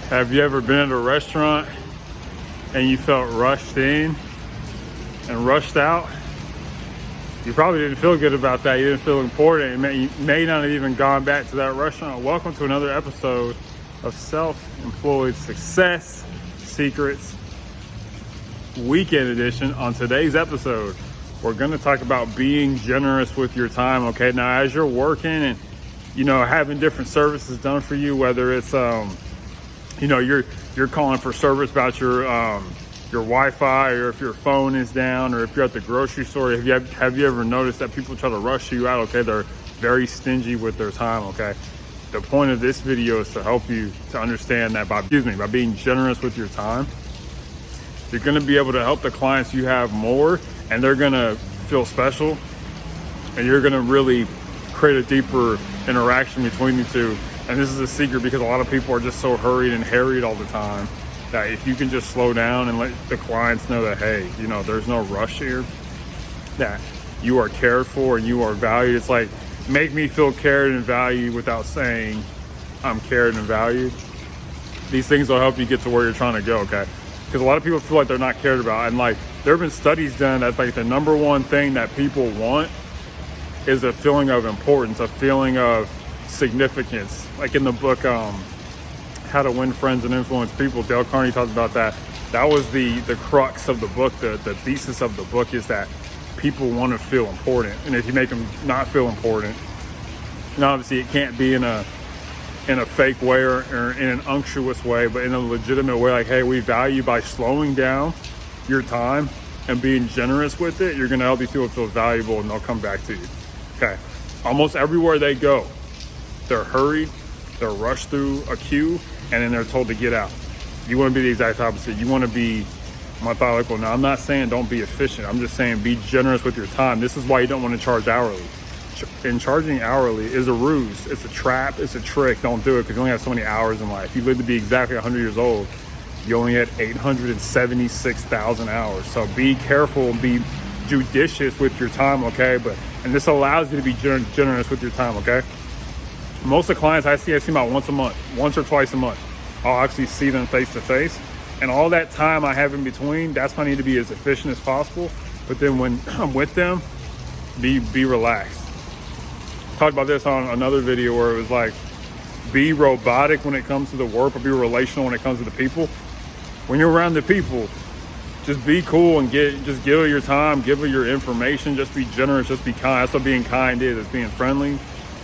Have you ever been at a restaurant and you felt rushed in and rushed out? You probably didn't feel good about that. You didn't feel important. You may not have even gone back to that restaurant. Welcome to another episode of Self-Employed Success Secrets Weekend Edition. On today's episode, we're going to talk about being generous with your time. Okay, now as you're working and having different services done for you, whether it's you're calling for service about your Wi-Fi, or if your phone is down, or if you're at the grocery store. Have you ever noticed that people try to rush you out? Okay, they're very stingy with their time. Okay, the point of this video is to help you to understand that by being generous with your time, you're going to be able to help the clients you have more, and they're going to feel special, and you're going to really create a deeper interaction between you two. And this is a secret because a lot of people are just so hurried and harried all the time that if you can just slow down and let the clients know that, hey, there's no rush here, that you are cared for and you are valued. It's like, make me feel cared and valued without saying I'm cared and valued. These things will help you get to where you're trying to go, okay? Because a lot of people feel like they're not cared about. And there have been studies done that the number one thing that people want is a feeling of importance, a feeling of significance. Like in the book How to Win Friends and Influence People, Dale Carnegie talks about that. That was the crux of the book. The thesis of the book is that people want to feel important, and if you make them not feel important, and obviously it can't be in a fake way or in an unctuous way, but in a legitimate way, like, hey, we value by slowing down your time and being generous with it. You're going to help these people feel valuable, and they'll come back to you. Okay, almost everywhere they go, they're hurried, they're rushed through a queue, and then they're told to get out. You want to be the exact opposite. You want to be methodical. Now, I'm not saying don't be efficient. I'm just saying be generous with your time. This is why you don't want to charge hourly. And charging hourly is a ruse. It's a trap. It's a trick. Don't do it, because you only have so many hours in life. You live to be exactly 100 years old. You only had 876,000 hours. So be careful and be judicious with your time, okay? And this allows you to be generous with your time, okay? Most of the clients I see about once or twice a month. I'll actually see them face to face. And all that time I have in between, that's when I need to be as efficient as possible. But then when I'm with them, be relaxed. Talked about this on another video where it was like, be robotic when it comes to the work, but be relational when it comes to the people. When you're around the people, just be cool and just give it your time, give it your information, just be generous, just be kind. That's what being kind is. It's being friendly,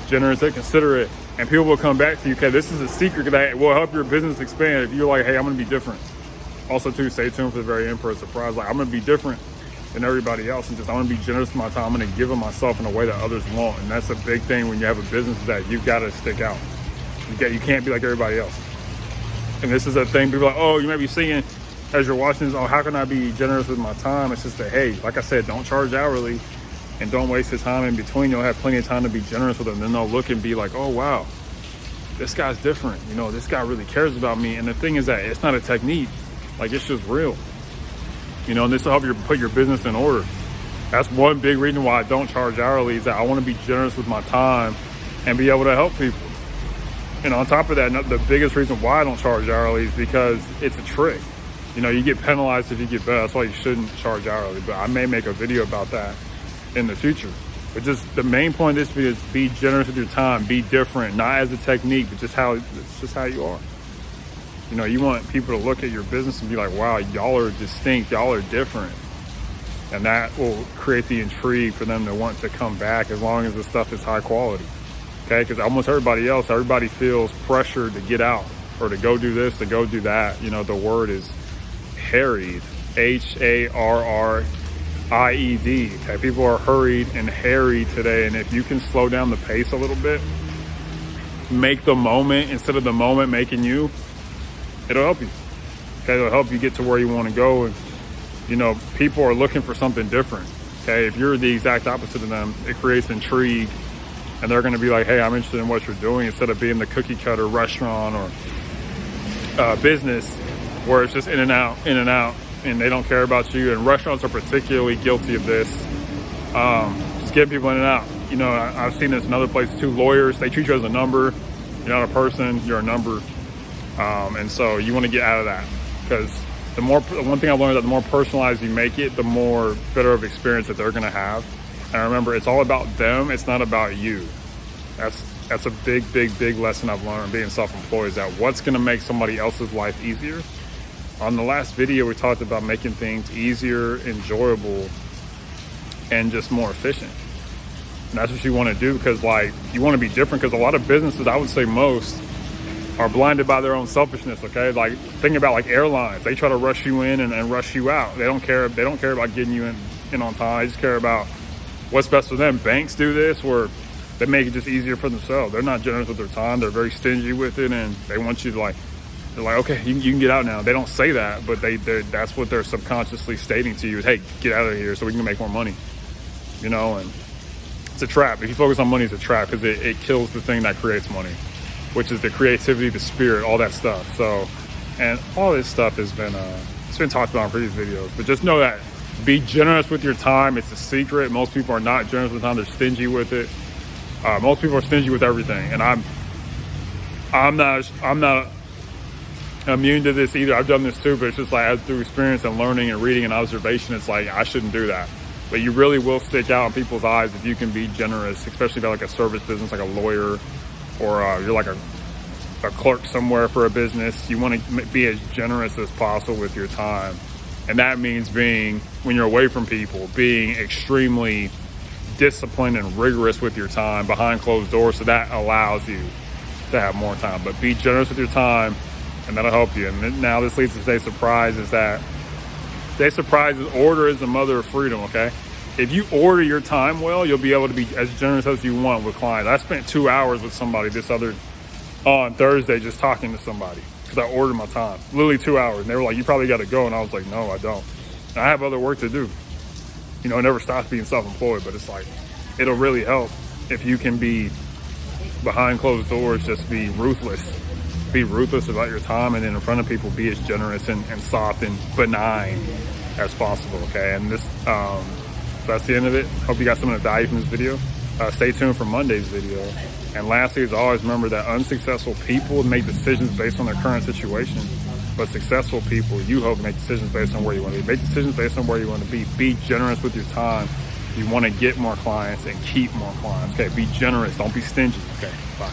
generous, and considerate. And people will come back to you. Okay, this is a secret that will help your business expand. If you're like, hey, I'm going to be different. Also, too, stay tuned for the very end for a surprise. Like, I'm going to be different than everybody else, and I'm going to be generous with my time. I'm going to give of myself in a way that others won't. And that's a big thing when you have a business, is that you've got to stick out. You can't be like everybody else. And this is a thing. People are like, oh, you might be singing as you're watching this, oh, how can I be generous with my time? It's just that, hey, like I said, don't charge hourly. And don't waste the time in between. You'll have plenty of time to be generous with them. Then they'll look and be like, oh, wow, this guy's different. This guy really cares about me. And the thing is that it's not a technique. Like, it's just real. And this will help you put your business in order. That's one big reason why I don't charge hourly, is that I want to be generous with my time and be able to help people. And on top of that, the biggest reason why I don't charge hourly is because it's a trick. You get penalized if you get better. That's why you shouldn't charge hourly. But I may make a video about that in the future. But just the main point of this video is be generous with your time, be different, not as a technique, but it's just how you are. You want people to look at your business and be like, wow, y'all are distinct, y'all are different. And that will create the intrigue for them to want to come back, as long as the stuff is high quality. Okay, because almost everybody feels pressured to get out or to go do this, to go do that. The word is harried, Harried. Okay, people are hurried and harried today, and if you can slow down the pace a little bit, make the moment instead of the moment making you, it'll help you. Okay, it'll help you get to where you want to go. And people are looking for something different. Okay, if you're the exact opposite of them, it creates intrigue, and they're going to be like, hey, I'm interested in what you're doing, instead of being the cookie cutter restaurant or business where it's just in and out, and they don't care about you. And restaurants are particularly guilty of this. Just getting people in and out. I've seen this in other places too. Lawyers, they treat you as a number. You're not a person, you're a number. And so you want to get out of that, because one thing I learned, that the more personalized you make it, the more better of experience that they're going to have. And remember, it's all about them. It's not about you. That's a big lesson I've learned being self-employed, is that what's going to make somebody else's life easier. On the last video, we talked about making things easier, enjoyable, and just more efficient. And that's what you want to do, because like, you want to be different, because a lot of businesses, I would say most, are blinded by their own selfishness. Okay, like think about like airlines. They try to rush you in and rush you out. They don't care about getting you in on time. They just care about what's best for them. Banks do this, where they make it just easier for themselves. They're not generous with their time. They're very stingy with it, and they want you to like, they're like, okay, you can get out now. They don't say that, but that's what they're subconsciously stating to you is, hey, get out of here so we can make more money. You know, and it's a trap. If you focus on money, it's a trap, because it kills the thing that creates money, which is the creativity, the spirit, all that stuff. So, and all this stuff has been, it's been talked about in previous videos, but just know that be generous with your time. It's a secret. Most people are not generous with time. They're stingy with it. Most people are stingy with everything. And I'm not immune to this either. I've done this too, but it's just like, through experience and learning and reading and observation, it's like, I shouldn't do that. But you really will stick out in people's eyes if you can be generous, especially if you're like a service business, like a lawyer, or you're like a clerk somewhere for a business. You want to be as generous as possible with your time. And that means when you're away from people, being extremely disciplined and rigorous with your time behind closed doors. So that allows you to have more time. But be generous with your time, and that'll help you. And now this leads to today's surprise, is that today's surprise is order is the mother of freedom, okay? If you order your time well, you'll be able to be as generous as you want with clients. I spent 2 hours with somebody on Thursday just talking to somebody, because I ordered my time. Literally 2 hours. And they were like, you probably got to go. And I was like, no, I don't. And I have other work to do. You know, it never stops being self-employed, but it's like, it'll really help if you can be behind closed doors, just be ruthless. Be ruthless about your time, and then in front of people, be as generous and soft and benign as possible, okay? And this, that's the end of it. Hope you got some of the value from this video. Stay tuned for Monday's video. And lastly, as always, remember that unsuccessful people make decisions based on their current situation, but successful people, you hope, make decisions based on where you want to be. Make decisions based on where you want to be. Be generous with your time. You want to get more clients and keep more clients. Okay, be generous. Don't be stingy. Okay, bye.